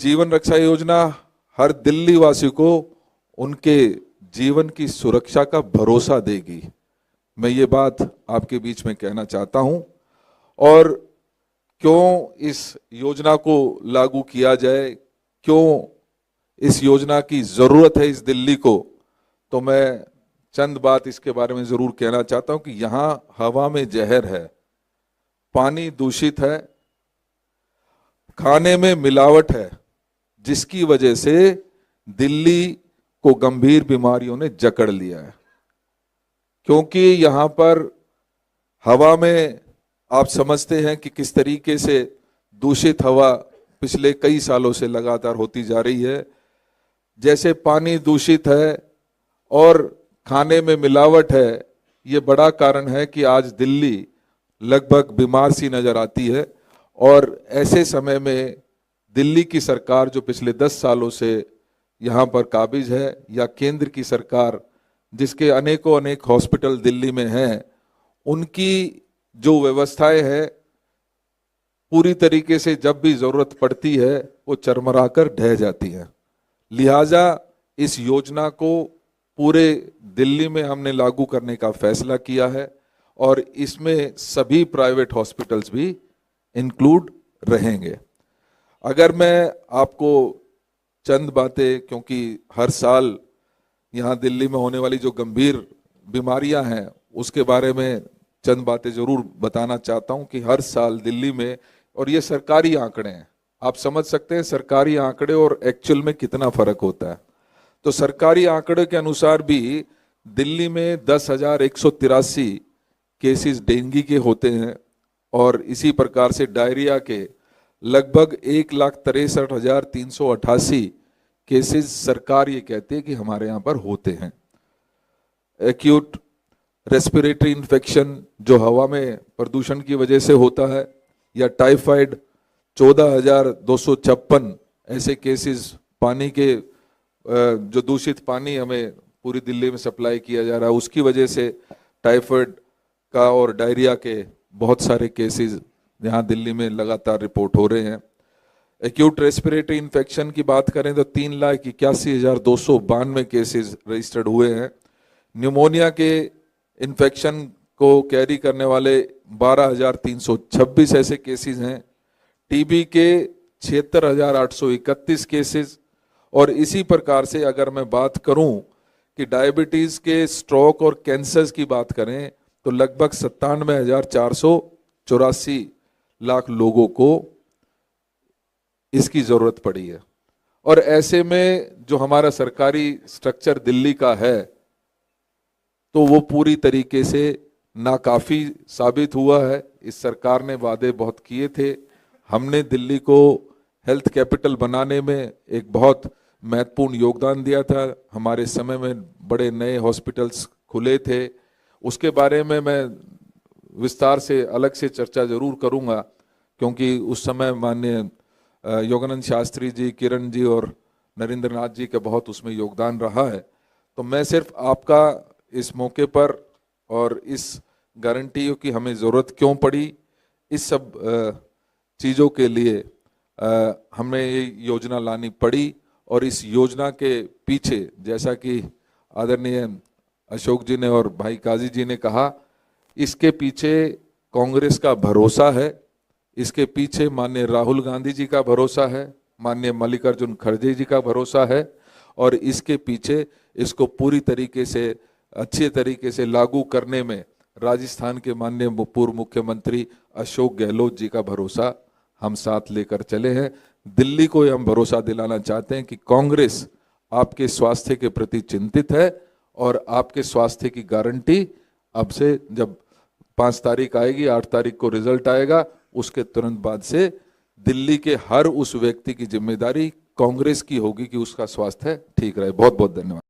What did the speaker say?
जीवन रक्षा योजना हर दिल्ली वासी को उनके जीवन की सुरक्षा का भरोसा देगी। मैं ये बात आपके बीच में कहना चाहता हूं। और क्यों इस योजना को लागू किया जाए, क्यों इस योजना की जरूरत है इस दिल्ली को, तो मैं चंद बात इसके बारे में जरूर कहना चाहता हूं कि यहां हवा में जहर है, पानी दूषित है, खाने में मिलावट है, जिसकी वजह से दिल्ली को गंभीर बीमारियों ने जकड़ लिया है। क्योंकि यहां पर हवा में आप समझते हैं कि किस तरीके से दूषित हवा पिछले कई सालों से लगातार होती जा रही है। जैसे पानी दूषित है और खाने में मिलावट है, ये बड़ा कारण है कि आज दिल्ली लगभग बीमार सी नजर आती है। और ऐसे समय में दिल्ली की सरकार जो पिछले 10 सालों से यहाँ पर काबिज है, या केंद्र की सरकार जिसके अनेकों अनेक हॉस्पिटल दिल्ली में हैं, उनकी जो व्यवस्थाएं हैं पूरी तरीके से जब भी जरूरत पड़ती है वो चरमराकर ढह जाती हैं। लिहाजा इस योजना को पूरे दिल्ली में हमने लागू करने का फैसला किया है और इसमें सभी प्राइवेट हॉस्पिटल्स भी इंक्लूड रहेंगे। अगर मैं आपको चंद बातें, क्योंकि हर साल यहाँ दिल्ली में होने वाली जो गंभीर बीमारियां हैं उसके बारे में चंद बातें जरूर बताना चाहता हूं कि हर साल दिल्ली में, और ये सरकारी आंकड़े हैं, आप समझ सकते हैं सरकारी आंकड़े और एक्चुअल में कितना फर्क होता है। तो सरकारी आंकड़े के अनुसार भी दिल्ली में 10,183 केसेस डेंगू के होते हैं और इसी प्रकार से डायरिया के लगभग 1,63,388 केसेस सरकार ये कहते हैं कि हमारे यहाँ पर होते हैं। एक्यूट रेस्पिरेटरी इन्फेक्शन जो हवा में प्रदूषण की वजह से होता है, या टाइफाइड 14,256 ऐसे केसेस, पानी के जो दूषित पानी हमें पूरी दिल्ली में सप्लाई किया जा रहा है उसकी वजह से टाइफाइड का और डायरिया के बहुत सारे केसेस यहाँ दिल्ली में लगातार रिपोर्ट हो रहे हैं। एक्यूट रेस्पिरेटरी इन्फेक्शन की बात करें तो 3,81,292 केसेस रजिस्टर्ड हुए हैं। न्यूमोनिया के इन्फेक्शन को कैरी करने वाले 12,326 ऐसे केसेस हैं। टीबी के 76,831 केसेस। और इसी प्रकार से अगर मैं बात करूं कि डायबिटीज के, स्ट्रोक और कैंसर्स की बात करें तो लगभग 97,484 लाख लोगों को इसकी जरूरत पड़ी है। और ऐसे में जो हमारा सरकारी स्ट्रक्चर दिल्ली का है तो वो पूरी तरीके से नाकाफी साबित हुआ है। इस सरकार ने वादे बहुत किए थे, हमने दिल्ली को हेल्थ कैपिटल बनाने में एक बहुत महत्वपूर्ण योगदान दिया था। हमारे समय में बड़े नए हॉस्पिटल्स खुले थे, उसके बारे में मैं विस्तार से अलग से चर्चा जरूर करूंगा, क्योंकि उस समय माननीय योगानंद शास्त्री जी, किरण जी और नरेंद्र नाथ जी का बहुत उसमें योगदान रहा है। तो मैं सिर्फ आपका इस मौके पर और इस गारंटी की हमें ज़रूरत क्यों पड़ी, इस सब चीज़ों के लिए हमें ये योजना लानी पड़ी। और इस योजना के पीछे, जैसा कि आदरणीय अशोक जी ने और भाई काजी जी ने कहा, इसके पीछे कांग्रेस का भरोसा है, इसके पीछे माननीय राहुल गांधी जी का भरोसा है, माननीय मल्लिकार्जुन खड़गे जी का भरोसा है, और इसके पीछे इसको पूरी तरीके से अच्छे तरीके से लागू करने में राजस्थान के माननीय पूर्व मुख्यमंत्री अशोक गहलोत जी का भरोसा हम साथ लेकर चले हैं। दिल्ली को हम भरोसा दिलाना चाहते हैं कि कांग्रेस आपके स्वास्थ्य के प्रति चिंतित है और आपके स्वास्थ्य की गारंटी अब से, जब 5 तारीख आएगी, 8 तारीख को रिजल्ट आएगा, उसके तुरंत बाद से दिल्ली के हर उस व्यक्ति की जिम्मेदारी कांग्रेस की होगी कि उसका स्वास्थ्य ठीक रहे। बहुत बहुत धन्यवाद।